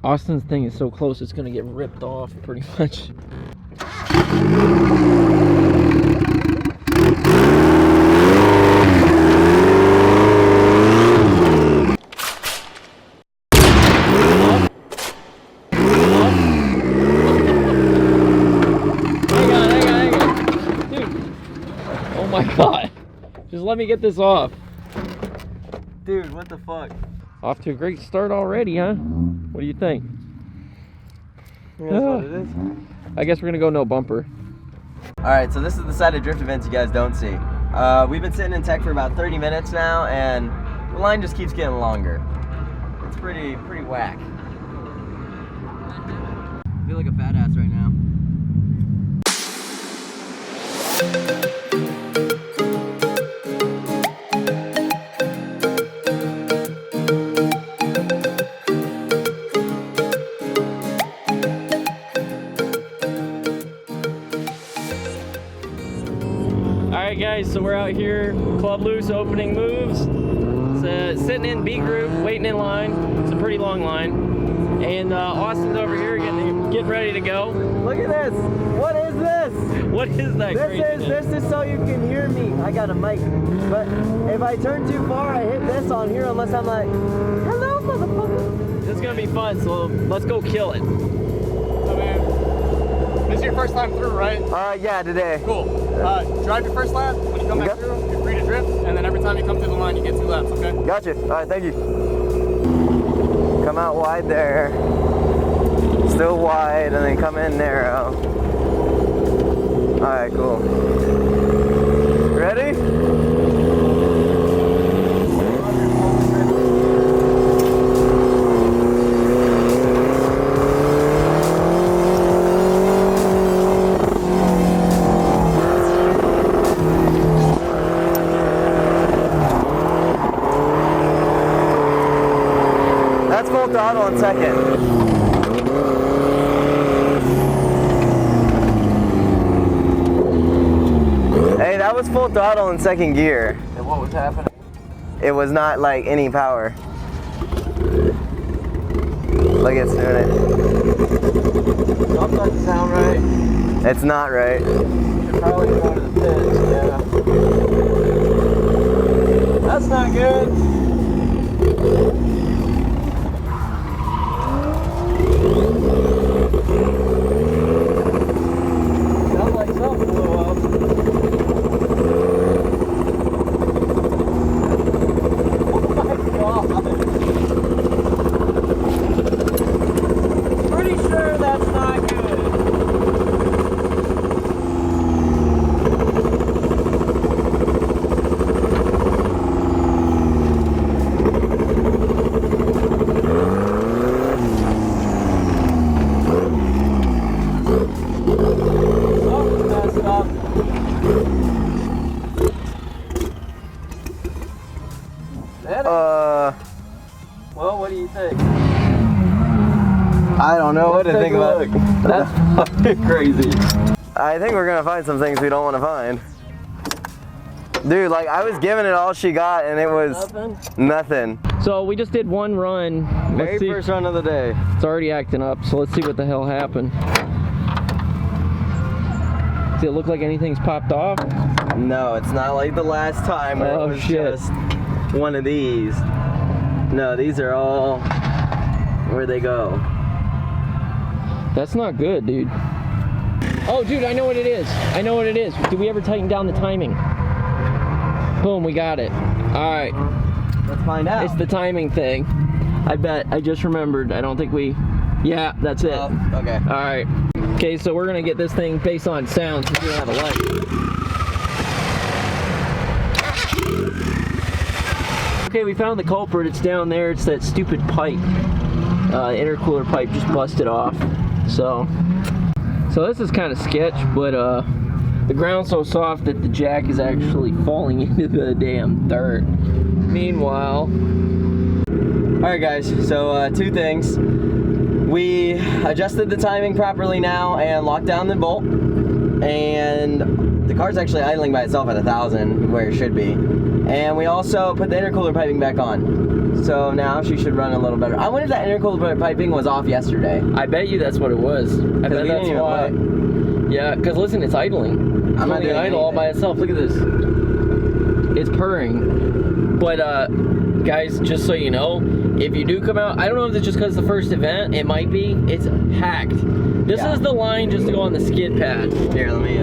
Austin's thing is so close, it's gonna get ripped off pretty much. Hang on. Dude. Oh my god. Just let me get this off. Dude, what the fuck? Off to a great start already, huh? What do you think? That's what it is. I guess we're gonna go no bumper. Alright, so this is the side of drift events you guys don't see. We've been sitting in tech for about 30 minutes now, and the line just keeps getting longer. It's pretty whack. I feel like a fat ass right now. Alright guys, so we're out here, Club Loose opening moves. Sitting in B group, waiting in line. It's a pretty long line. And Austin's over here getting ready to go. Look at this! What is this? What is that? This is so you can hear me. I got a mic. But if I turn too far, I hit this on here unless I'm like, hello motherfucker. This is gonna be fun, so let's go kill it. Oh man. This is your first time through, right? Yeah, today. Cool. Drive your first lap. When you come back through, you're free to drift, and then every time you come through the line, you get 2 laps, okay? Gotcha. Alright, thank you. Come out wide there. Still wide, and then come in narrow. Alright, cool. Ready? That's full throttle in second. Hey, that was full throttle in second gear. And what was happening? It was not like any power. Look, it's doing it. That doesn't sound right. It's not right. Should probably go to the pits, yeah. That's not good. Sounds like something blew up. Oh my god. Pretty sure that's not good. Something messed up. Well, what do you think? I don't know what to think about it. That's fucking crazy. I think we're gonna find some things we don't want to find. Dude, like I was giving it all she got and it was nothing. So we just did one run. Very first run of the day. It's already acting up, so let's see what the hell happened. Does it look like anything's popped off? No, it's not like the last time where it was just one of these. No, these are all where they go. That's not good, dude. Oh, dude, I know what it is. I know what it is. Did we ever tighten down the timing? Boom, we got it. All right. Let's find out. It's the timing thing. I bet. I just remembered. I don't think we... Yeah, that's it. Oh, okay. All right. Okay, so we're going to get this thing based on sound since we don't have a light. Okay, we found the culprit. It's down there. It's that stupid pipe. Intercooler pipe just busted off. So this is kind of sketch, but the ground's so soft that the jack is actually falling into the damn dirt. Meanwhile, alright guys, so 2 things. We adjusted the timing properly now and locked down the bolt, and the car's actually idling by itself at 1,000 where it should be. And we also put the intercooler piping back on. So now she should run a little better. I wonder if that intercooler piping was off yesterday. I bet you that's what it was. I bet we that's didn't even why. look. Yeah, because listen, it's idling. It's I'm not only doing idle all by anything. itself. Look at this. It's purring. But guys, just so you know, if you do come out, I don't know if it's just because it's the first event. It might be. It's packed. This is the line just to go on the skid pad. Here, let me.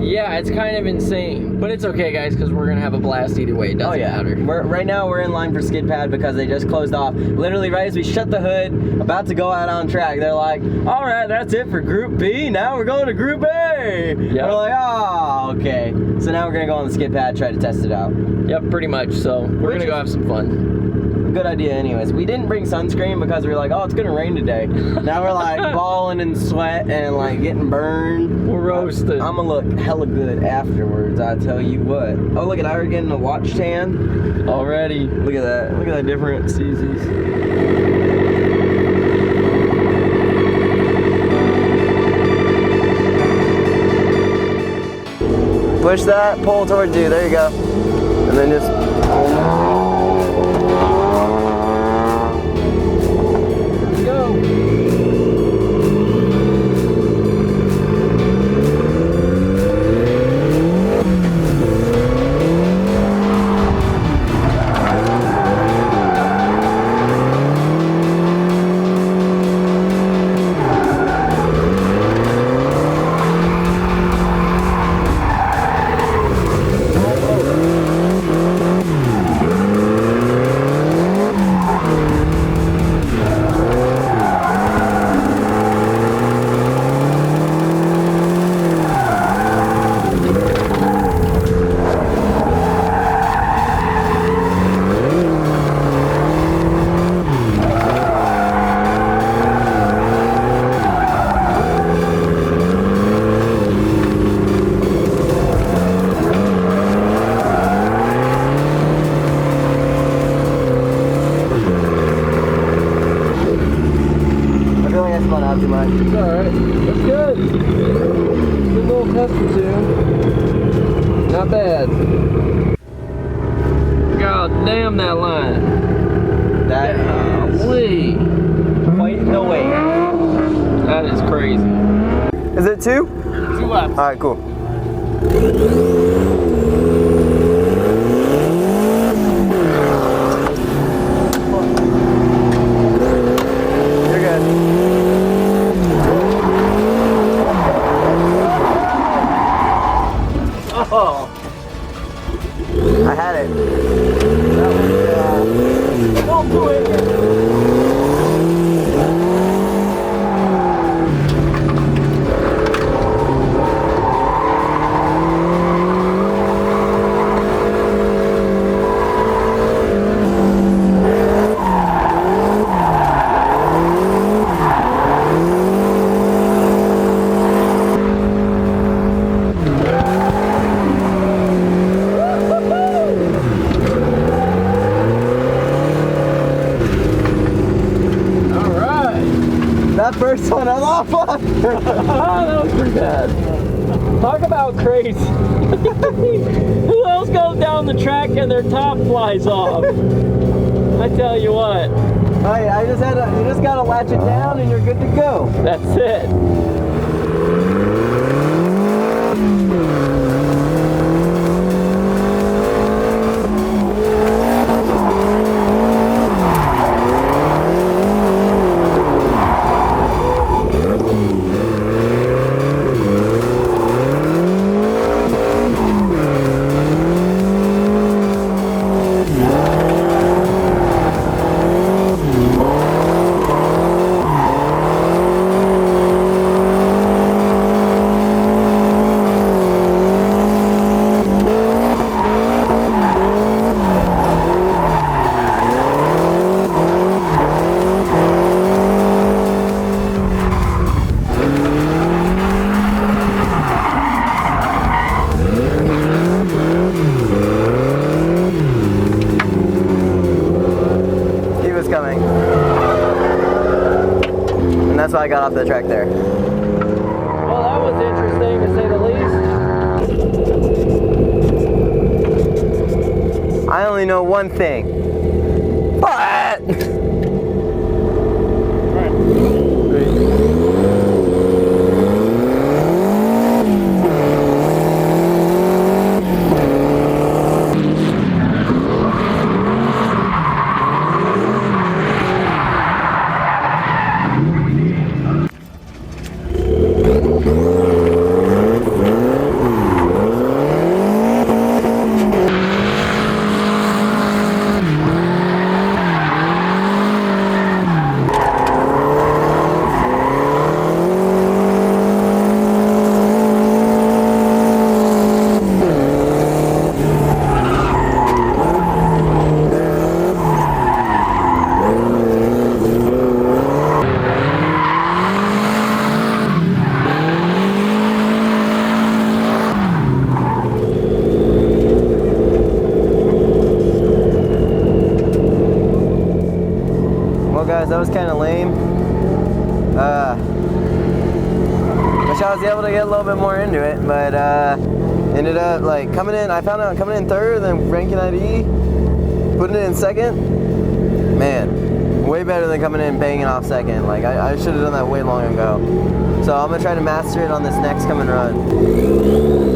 Yeah, it's kind of insane, but it's okay, guys, because we're gonna have a blast either way. It doesn't matter. Right now we're in line for skid pad because they just closed off. Literally right as we shut the hood, about to go out on track, they're like, all right, that's it for Group B. Now we're going to Group A. Yep. We're like, oh, okay. So now we're gonna go on the skid pad, try to test it out. Yep, pretty much. So we're gonna go have some fun. Good idea anyways. We didn't bring sunscreen because we were like, oh, it's gonna rain today. Now we're like balling in sweat and like getting burned. We're roasted. I'm gonna look hella good afterwards, I tell you what. Oh, look at I already getting a watch tan. Already. Look at that. Look at that different seasons. Push that, pull towards you. There you go. And then just. Not too much. It's alright. That's good. Good little test or two. Not bad. God damn that line. That is Golly. quite the weight. That is crazy. Is it 2? 2 laps. Alright, cool. You're good. Oh. I had it. That was, Don't do it. that first one I lost one. That was pretty bad. Talk about crazy. Who else goes down the track and their top flies off? I tell you what. Alright, you just gotta latch it down and you're good to go. That's it. And that's why I got off the track there. Well, that was interesting to say the least. one thing. But guys, that was kind of lame. Wish I was able to get a little bit more into it, but ended up like coming in. I found out coming in third, then ranking ID, putting it in second. Man, way better than coming in banging off second. Like I should have done that way long ago. So I'm gonna try to master it on this next coming run.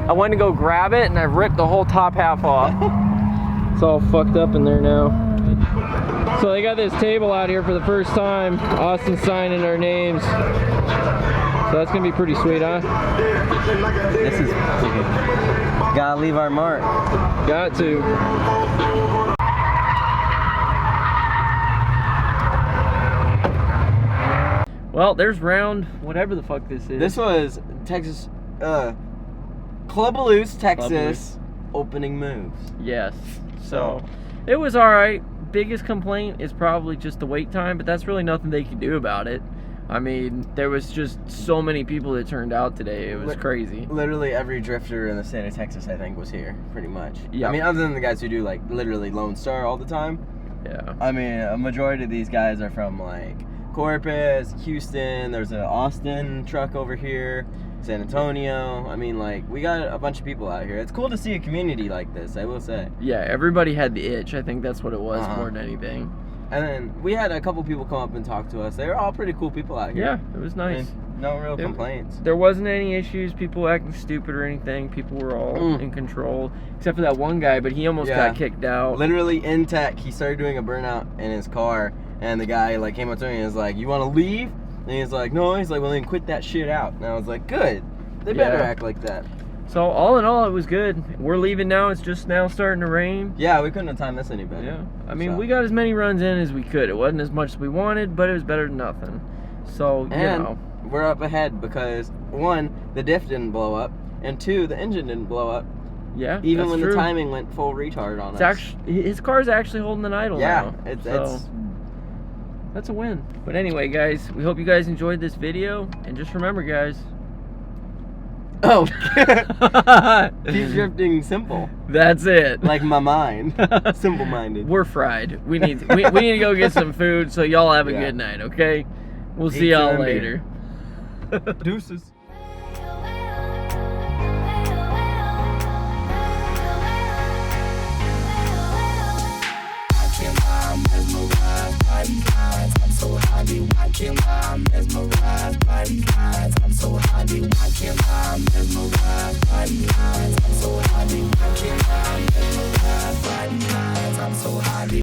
I went to go grab it and I ripped the whole top half off. It's all fucked up in there now. So they got this table out here for the first time. Austin's signing our names. So that's gonna be pretty sweet, huh? This is gotta leave our mark. Got to. Well, there's round whatever the fuck this is. This was Texas Clubaloo's Texas opening moves. Yes. So it was alright. Biggest complaint is probably just the wait time, but that's really nothing they can do about it. I mean, there was just so many people that turned out today. It was crazy. Literally every drifter in the state of Texas, I think, was here, pretty much. Yeah. I mean, other than the guys who do, like, literally Lone Star all the time. Yeah. I mean, a majority of these guys are from, like, Corpus, Houston. There's an Austin truck over here, San Antonio. I mean, like, we got a bunch of people out here. It's cool to see a community like this, I will say. Yeah, everybody had the itch. I think that's what it was more than anything. And then we had a couple people come up and talk to us. They were all pretty cool people out here. Yeah, it was nice. And no real complaints. There wasn't any issues, people acting stupid or anything. People were all in control, except for that one guy, but he almost got kicked out. Literally in tech, he started doing a burnout in his car, and the guy like came up to me and was like, "You want to leave?" And he's like, "No." He's like, "Well, then quit that shit out." And I was like, "Good. They better act like that." So all in all, it was good. We're leaving now. It's just now starting to rain. Yeah, we couldn't have timed this any better. Yeah, I mean, we got as many runs in as we could. It wasn't as much as we wanted, but it was better than nothing. So, you know. We're up ahead because, one, the diff didn't blow up, and two, the engine didn't blow up. Yeah, even when the timing went full retard on us. His car's actually holding an idle now. Yeah, that's a win. But anyway, guys, we hope you guys enjoyed this video, and just remember, guys. Oh, keep drifting simple. That's it. Like my mind, simple-minded. We're fried. We need to go get some food. So y'all have a good night, okay? We'll see y'all later. Deuces. I'm so happy watching, I'm mesmerized by these eyes. I'm so happy watching, I'm mesmerized. one.